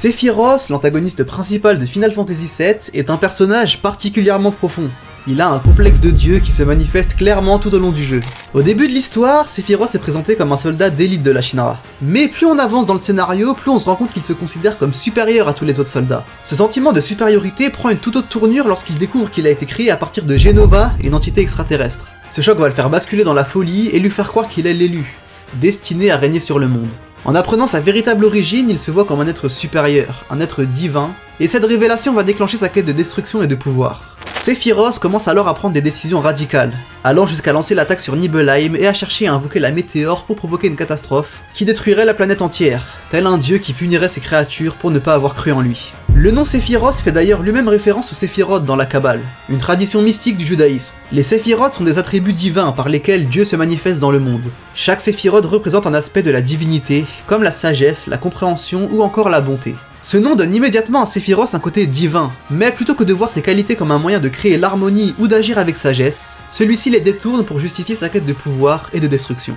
Sephiroth, l'antagoniste principal de Final Fantasy VII, est un personnage particulièrement profond. Il a un complexe de dieu qui se manifeste clairement tout au long du jeu. Au début de l'histoire, Sephiroth est présenté comme un soldat d'élite de la Shinra. Mais plus on avance dans le scénario, plus on se rend compte qu'il se considère comme supérieur à tous les autres soldats. Ce sentiment de supériorité prend une toute autre tournure lorsqu'il découvre qu'il a été créé à partir de Genova, une entité extraterrestre. Ce choc va le faire basculer dans la folie et lui faire croire qu'il est l'élu, destiné à régner sur le monde. En apprenant sa véritable origine, il se voit comme un être supérieur, un être divin, et cette révélation va déclencher sa quête de destruction et de pouvoir. Sephiroth commence alors à prendre des décisions radicales, allant jusqu'à lancer l'attaque sur Nibelheim et à chercher à invoquer la météore pour provoquer une catastrophe qui détruirait la planète entière, tel un dieu qui punirait ses créatures pour ne pas avoir cru en lui. Le nom Sephiroth fait d'ailleurs lui-même référence au Sephiroth dans la Kabbale, une tradition mystique du judaïsme. Les Sephiroth sont des attributs divins par lesquels Dieu se manifeste dans le monde. Chaque Sephiroth représente un aspect de la divinité, comme la sagesse, la compréhension ou encore la bonté. Ce nom donne immédiatement à Sephiroth un côté divin, mais plutôt que de voir ses qualités comme un moyen de créer l'harmonie ou d'agir avec sagesse, celui-ci les détourne pour justifier sa quête de pouvoir et de destruction.